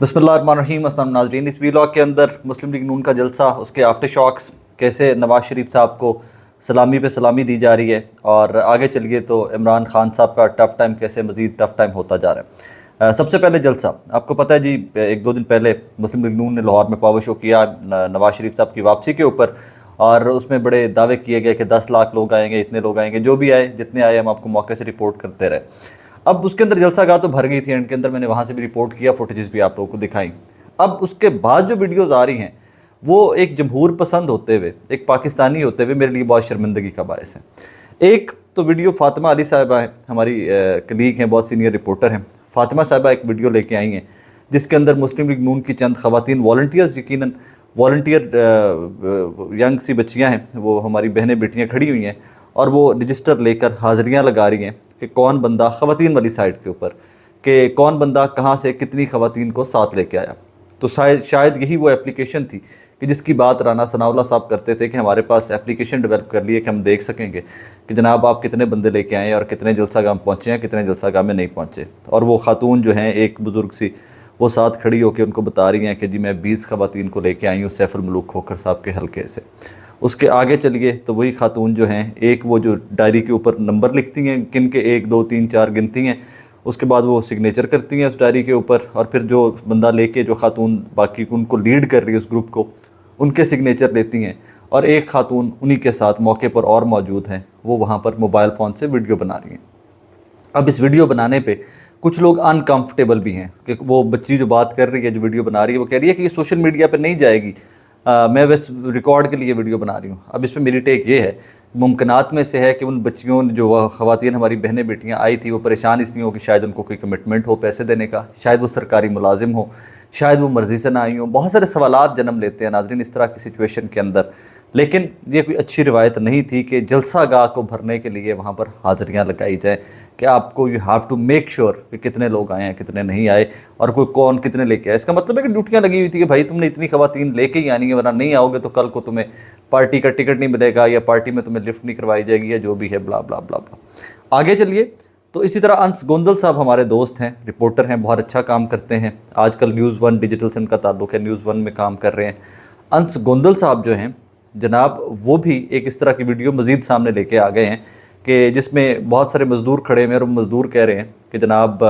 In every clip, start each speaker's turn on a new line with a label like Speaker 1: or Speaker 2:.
Speaker 1: बिस्मिल्लाहिर्रहमानिर्रहीम। अस्सलाम नाज़रीन, इस वीलॉग के अंदर मुस्लिम लीग नून का जलसा, उसके आफ्टर शॉक्स, कैसे नवाज़ शरीफ साहब को सलामी पे सलामी दी जा रही है, और आगे चलिए तो इमरान खान साहब का टफ़ टाइम कैसे मज़ीद टफ़ टाइम होता जा रहा है। सबसे पहले जलसा, आपको पता है जी, एक दो दिन पहले मुस्लिम लीग नून ने लाहौर में पावर शो किया नवाज़ शरीफ साहब की वापसी के ऊपर, और उसमें बड़े दावे किए गए कि 10 लाख लोग आएंगे, इतने लोग आएंगे। जो भी आए, जितने आए, हम आपको मौके से रिपोर्ट करते रहे। अब उसके अंदर जलसा गाह तो भर गई थी एंड के अंदर, मैंने वहाँ से भी रिपोर्ट किया, फुटेजेस भी आप लोगों को दिखाई। अब उसके बाद जो वीडियोज़ आ रही हैं वो एक जमहूर पसंद होते हुए, एक पाकिस्तानी होते हुए मेरे लिए बहुत शर्मिंदगी का बायस है। एक तो वीडियो फातिमा अली साहिबा है, हमारी कलीग हैं, बहुत सीनियर रिपोर्टर हैं। फातिमा साहिबा एक वीडियो लेके आई हैं जिसके अंदर मुस्लिम लीग नून की चंद ख़वातीन वॉलंटियर्स, यकीनन वॉलंटियर यंग सी बच्चियाँ हैं, वो हमारी बहनें बेटियाँ खड़ी हुई हैं और वो रजिस्टर लेकर हाज़िरियाँ लगा रही हैं कि कौन बंदा ख़वातीन वाली साइड के ऊपर, कि कौन बंदा कहाँ से कितनी ख़वातीन को साथ लेके आया। तो शायद यही वो एप्लीकेशन थी कि जिसकी बात राना सनाउल्लाह साहब करते थे कि हमारे पास एप्लीकेशन डेवलप कर लिए कि हम देख सकेंगे कि जनाब आप कितने बंदे लेके आए और कितने जलसागाह में पहुँचे हैं, कितने जलसागाह में नहीं पहुँचे। और वो खातून जो हैं, एक बुज़ुर्ग सी, वो साथ खड़ी होकर उनको बता रही हैं कि जी मैं 20 ख़वातीन को लेके आई हूँ सैफुल मलूक खोखर साहब के हल्के से। उसके आगे चलिए तो वही खातून जो हैं, एक वो जो डायरी के ऊपर नंबर लिखती हैं, किन के 1 2 3 4 गिनती हैं, उसके बाद वो सिग्नेचर करती हैं उस डायरी के ऊपर, और फिर जो बंदा लेके, जो खातून बाकी उनको लीड कर रही है उस ग्रुप को, उनके सिग्नेचर लेती हैं। और एक खातून उन्हीं के साथ मौके पर और मौजूद हैं, वो वहाँ पर मोबाइल फ़ोन से वीडियो बना रही हैं। अब इस वीडियो बनाने पे कुछ लोग अनकंफर्टेबल भी हैं कि वो बच्ची जो बात कर रही है, जो वीडियो बना रही है, वो कह रही है कि ये सोशल मीडिया पे नहीं जाएगी, मैं बस रिकॉर्ड के लिए वीडियो बना रही हूँ। अब इस पर मेरी टेक ये है, मुमकिनात में से है कि उन बच्चियों ने, जो ख़वातीन हमारी बहनें बेटियाँ आई थी, वो परेशान इसलिए हो कि शायद उनको कोई कमिटमेंट हो पैसे देने का, शायद वो सरकारी मुलाजिम हो, शायद वो मर्ज़ी से ना आई हो। बहुत सारे सवालात जन्म लेते हैं नाज़रीन इस तरह की सिचुएशन के अंदर। लेकिन ये कोई अच्छी रिवायत नहीं थी कि जलसा गाह को भरने के लिए वहाँ पर हाज़िरियाँ लगाई जाए, कि आपको you have to make sure कि कितने लोग आए हैं, कितने नहीं आए, और कोई कौन कितने लेके आए। इसका मतलब है कि ड्यूटियाँ लगी हुई थी कि भाई तुमने इतनी ख़वातीन लेके ही आनी है, वरना नहीं आओगे तो कल को तुम्हें पार्टी का टिकट नहीं मिलेगा, या पार्टी में तुम्हें लिफ्ट नहीं करवाई जाएगी, या जो भी है, ब्ला ब्ला ब्ला ब्ला। आगे चलिए तो इसी तरह अंस गोंदल साहब हमारे दोस्त हैं, रिपोर्टर हैं, बहुत अच्छा काम करते हैं, आजकल न्यूज़ वन डिजिटल से उनका ताल्लुक़ है, न्यूज़ वन में काम कर रहे हैं। अंस गोंदल साहब जो हैं जनाब, वो भी एक इस तरह की वीडियो मज़ीद सामने लेके आ गए हैं कि जिसमें बहुत सारे मज़दूर खड़े हुए हैं और मज़दूर कह रहे हैं कि जनाब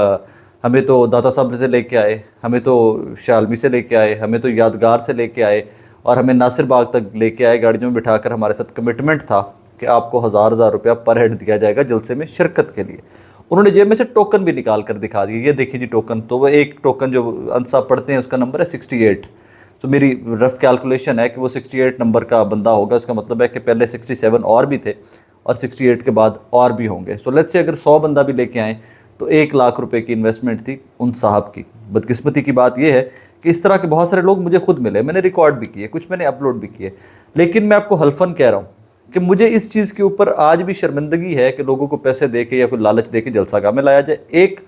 Speaker 1: हमें तो दाता साहब से लेके आए, हमें तो शालमी से लेके आए, हमें तो यादगार से लेके आए, और हमें नासिर बाग तक लेके आए गाड़ियों में बिठाकर। हमारे साथ कमिटमेंट था कि आपको हज़ार रुपया पर हेड दिया जाएगा जलसे में शिरकत के लिए। उन्होंने जेब में से टोकन भी निकाल कर दिखा दिए, ये देखिए जी टोकन। तो वो एक टोकन जो अंस साहब पढ़ते हैं उसका नंबर है 68। तो मेरी रफ़ कैलकुलेशन है कि वो 68 नंबर का बंदा होगा। इसका मतलब है कि पहले 67 और भी थे और 68 के बाद और भी होंगे। सो लेट्स से अगर 100 बंदा भी लेके आएँ तो 1 लाख रुपए की इन्वेस्टमेंट थी उन साहब की। बदकिस्मती की बात यह है कि इस तरह के बहुत सारे लोग मुझे खुद मिले, मैंने रिकॉर्ड भी किए, कुछ मैंने अपलोड भी किए। लेकिन मैं आपको हल्फन कह रहा हूँ कि मुझे इस चीज़ के ऊपर आज भी शर्मिंदगी है कि लोगों को पैसे दे के या कोई लालच दे के जलसागाह में लाया जाए। एक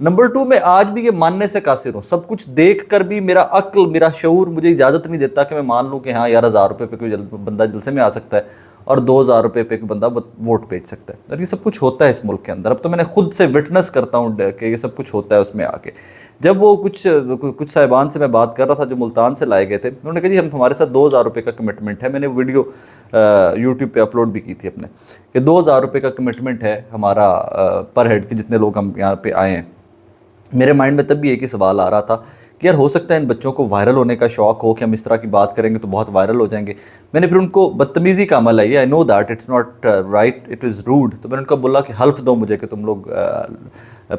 Speaker 1: नंबर 2, मैं आज भी ये मानने से कासिर हूँ, सब कुछ देख कर भी मेरा अक्ल, मेरा शऊर मुझे इजाज़त नहीं देता कि मैं मान लूँ कि हाँ यार 1000 रुपये पे कोई बंदा जलसे में आ सकता है और 2000 रुपये पे एक बंदा वोट बेच सकता है। और ये सब कुछ होता है इस मुल्क के अंदर। अब तो मैंने खुद से विटनेस करता हूँ कि ये सब कुछ होता है उसमें आके। जब वो कुछ साहिबान से मैं बात कर रहा था जो मुल्तान से लाए गए थे, उन्होंने कहा जी हम, हमारे साथ 2000 रुपये का कमिटमेंट है। मैंने वीडियो यूट्यूब पे अपलोड भी की थी अपने, कि 2000 रुपये का कमिटमेंट है हमारा पर हेड के, जितने लोग हम यहाँ पे आए हैं। मेरे माइंड में तब भी एक ही सवाल आ रहा था कि यार हो सकता है इन बच्चों को वायरल होने का शौक़ हो कि हम इस तरह की बात करेंगे तो बहुत वायरल हो जाएंगे। मैंने फिर उनको, बदतमीज़ी का अमल है ये, I know that it's not right, it is rude, तो मैंने उनको बोला कि हल्फ दो मुझे कि तुम लोग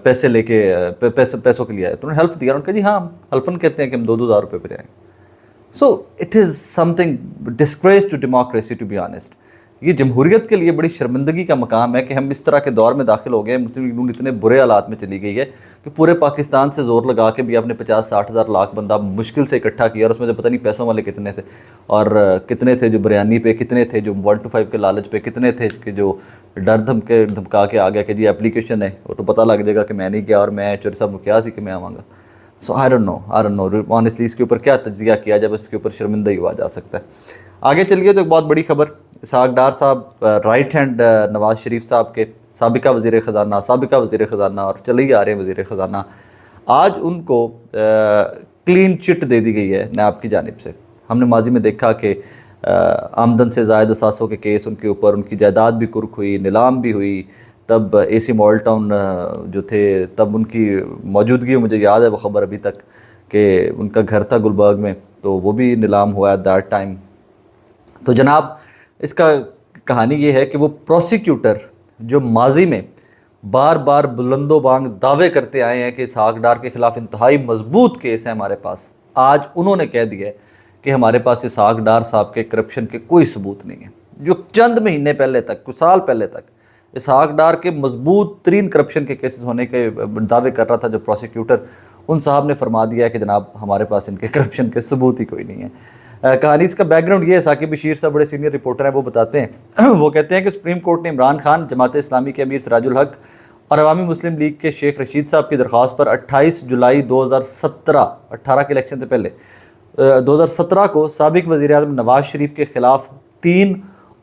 Speaker 1: पैसे लेके पैसों के लिए आए। तो उन्होंने हल्फ दिया, उन्होंने कहा जी हाँ, हल्फन कहते हैं कि हम 2-2 हज़ार रुपये पे आएँ। So it is something disgrace to democracy, to be honest. ये जमहूरियत के लिए बड़ी शर्मिंदगी का मकाम है कि हम इस तरह के दौर में दाखिल हो गए हैं। मुस्लिम लीग नून इतने बुरे हालात में चली गई है कि पूरे पाकिस्तान से ज़ोर लगा के भी आपने 50-60 हज़ार लाख बंदा मुश्किल से इकट्ठा किया, और उसमें से पता नहीं पैसों वाले कितने थे और कितने थे जो बिरयानी पे, कितने थे जो 1 to 5 के लालच पे, कितने थे कि जो डर धमका के आ गया कि जी एप्लीकेशन है वो तो पता लग जाएगा कि मैं नहीं गया और मैं चोरी साहब को क्या सी कि मैं आवाँगा। सो आई डोंट नो ऑनेस्टली इसके ऊपर क्या तजिया किया जाए, बस इसके ऊपर शर्मिंदा ही हुआ जा सकता है। आगे चलिए तो एक बहुत बड़ी खबर, इसहाक डार साहब राइट हैंड नवाज़ शरीफ साहब के, साबिका वज़ीर ख़ज़ाना और चले ही आ रहे हैं वज़ीर ख़ज़ाना, आज उनको क्लीन चिट दे दी गई है नैब की जानिब से। हमने माजी में देखा कि आमदन से ज़ायद असासों के केस उनके ऊपर, उनकी जायदाद भी कुर्क हुई, नीलाम भी हुई। तब एसी मॉडल टाउन जो थे तब उनकी मौजूदगी, मुझे याद है वो ख़बर अभी तक, कि उनका घर था गुलबर्ग में, तो वो भी नीलाम हुआ एट दैट टाइम। तो जनाब इसका कहानी ये है कि वो प्रोसिक्यूटर जो माजी में बार बार बुलंदो बांग दावे करते आए हैं कि इसहाक डार के ख़िलाफ़ इंतहाई मजबूत केस है हमारे पास, आज उन्होंने कह दिया है कि हमारे पास इसहाक डार साहब के करप्शन के कोई सबूत नहीं है। जो चंद महीने पहले तक, कुछ साल पहले तक इसहाक डार के मजबूत तरीन करप्शन के केसेस होने के दावे कर रहा था जो प्रोसिक्यूटर, उन साहब ने फरमा दिया है कि जनाब हमारे पास इनके करप्शन के सबूत ही कोई नहीं है। कहानी इसका बैकग्राउंड ये है, साकिब बशीर साहब बड़े सीनियर रिपोर्टर हैं, वो बताते हैं वो कहते हैं कि सुप्रीम कोर्ट ने इमरान खान, जमात इस्लामी के अमीर सिराजुल हक और अवामी मुस्लिम लीग के शेख रशीद साहब की दरख्वास्त पर 28 जुलाई 2017, 18 के इलेक्शन से पहले 2017 को साबिक वज़ीर-ए-आज़म नवाज शरीफ के ख़िलाफ़ 3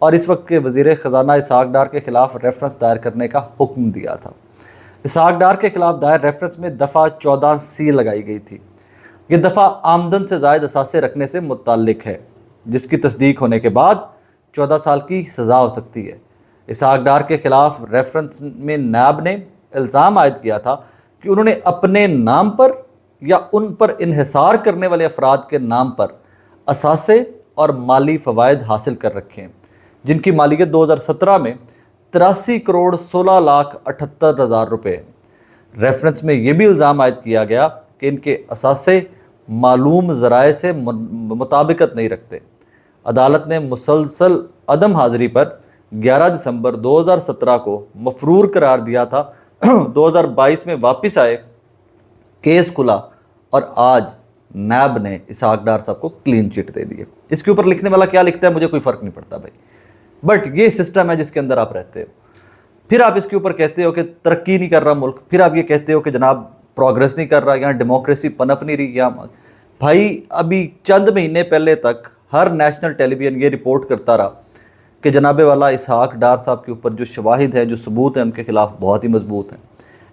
Speaker 1: और इस वक्त के वज़ीर ख़जाना इसहाक डार के ख़िलाफ़ रेफरेंस दायर करने का हुक्म दिया था। इसहाक डार के ख़िलाफ़ दायर रेफरेंस में दफ़ा 14C लगाई गई थी। ये दफ़ा आमदन से ज़ायद असासे रखने से मुताल्लिक है, जिसकी तस्दीक होने के बाद 14 साल की सज़ा हो सकती है। इसहाक डार के ख़िलाफ़ रेफरेंस में नैब ने इल्ज़ाम आयद किया था कि उन्होंने अपने नाम पर या उन पर इन्हिसार करने वाले अफराद के नाम पर असासे और माली फ़वाइद हासिल कर रखे हैं, जिनकी मालियत 2017 में 83 करोड़ 16 लाख 78 हज़ार रुपये। रेफरेंस में ये भी इल्ज़ाम आयद किया गया कि इनके असासे मालूम ज़राए से मुताबिकत नहीं रखते। अदालत ने मुसलसल अदम हाज़िरी पर 11 दिसंबर 2017 को मफरूर करार दिया था। 2022 में वापस आए, केस खुला और आज नैब ने इसहाक डार साहब को क्लीन चिट दे दी है। इसके ऊपर लिखने वाला क्या लिखता है मुझे कोई फ़र्क नहीं पड़ता भाई, बट ये सिस्टम है जिसके अंदर आप रहते हो। फिर आप इसके ऊपर कहते हो कि तरक्की नहीं कर रहा मुल्क, फिर आप ये कहते हो कि जनाब प्रोग्रेस नहीं कर रहा, यहाँ डेमोक्रेसी पनप नहीं रही। यहाँ भाई अभी चंद महीने पहले तक हर नेशनल टेलीविज़न ये रिपोर्ट करता रहा कि जनाबे वाला इसहाक डार साहब के ऊपर जो शवाहिद हैं, जो सबूत हैं, उनके ख़िलाफ़ बहुत ही मजबूत हैं।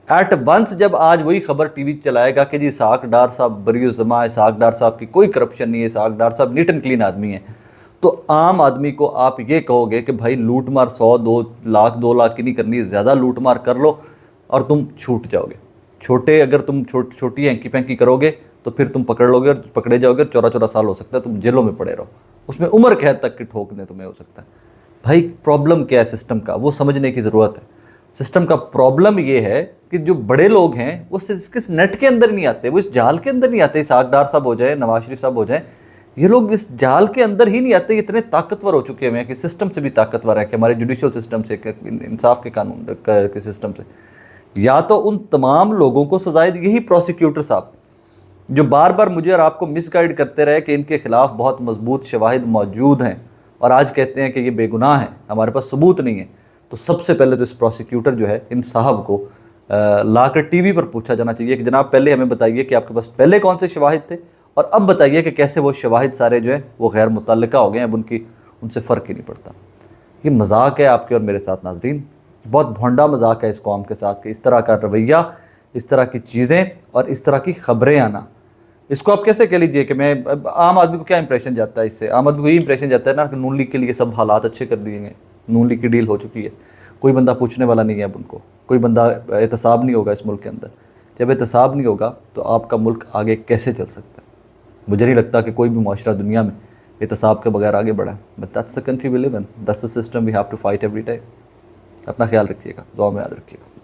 Speaker 1: एट वंस जब आज वही ख़बर टीवी चलाएगा कि जी इसहाक डार साहब बरीउज़्ज़मा, इसहाक डार साहब की कोई करप्शन नहीं है, इसहाक डार साहब नीट एंड क्लीन आदमी हैं, तो आम आदमी को आप ये कहोगे कि भाई लूट मार 100, 2 लाख की नहीं करनी, ज़्यादा लूट मार कर लो और तुम छूट जाओगे। छोटे अगर तुम छोटी हैंकी पैंकी करोगे तो फिर तुम पकड़ लोगे और पकड़े जाओगे, 14 साल हो सकता है तुम जेलों में पड़े रहो, उसमें उम्र कैद तक की ठोक दें तुम्हें हो सकता है। भाई प्रॉब्लम क्या है सिस्टम का, वो समझने की ज़रूरत है। सिस्टम का प्रॉब्लम ये है कि जो बड़े लोग हैं वो किस नेट के अंदर नहीं आते, वो इस जाल के अंदर नहीं आते। इसहाक डार साहब हो जाए, नवाज शरीफ साहब हो जाए, ये लोग इस जाल के अंदर ही नहीं आते। इतने ताकतवर हो चुके हैं कि सिस्टम से भी ताकतवर है, कि हमारे जुडिशल सिस्टम से, इंसाफ के कानून के सिस्टम से। या तो उन तमाम लोगों को सजाए यही प्रोसिक्यूटर साहब जो बार बार मुझे और आपको मिसगाइड करते रहे कि इनके ख़िलाफ़ बहुत मजबूत शवाहिद मौजूद हैं और आज कहते हैं कि ये बेगुनाह हैं, हमारे पास सबूत नहीं है। तो सबसे पहले तो इस प्रोसिक्यूटर जो है, इन साहब को लाकर टीवी पर पूछा जाना चाहिए कि जनाब पहले हमें बताइए कि आपके पास पहले कौन से शवाहिद थे, और अब बताइए कि कैसे वो शवाहिद सारे जो है वो गैर मुतल्लिका हो गए, अब उनसे फ़र्क ही नहीं पड़ता। ये मजाक है आपके और मेरे साथ नाजरीन, बहुत भोंडा मजाक है इस कौम के साथ कि इस तरह का रवैया, इस तरह की चीज़ें और इस तरह की ख़बरें आना। इसको आप कैसे कह लीजिए कि मैं, आम आदमी को क्या इंप्रेशन जाता है इससे? आम आदमी को यही इंप्रेशन जाता है ना कि नून लीग के लिए सब हालात अच्छे कर दिए गए, नून लीग की डील हो चुकी है, कोई बंदा पूछने वाला नहीं है अब उनको, कोई बंदा एहतसाब नहीं होगा इस मुल्क के अंदर। जब एहतसाब नहीं होगा तो आपका मुल्क आगे कैसे चल सकता है? मुझे नहीं लगता कि कोई भी माशरा दुनिया में एहतसाब के बगैर आगे बढ़ा है। But that's the country we live in, that's the system we have to fight every time. अपना ख्याल रखिएगा, दुआ में याद रखिएगा।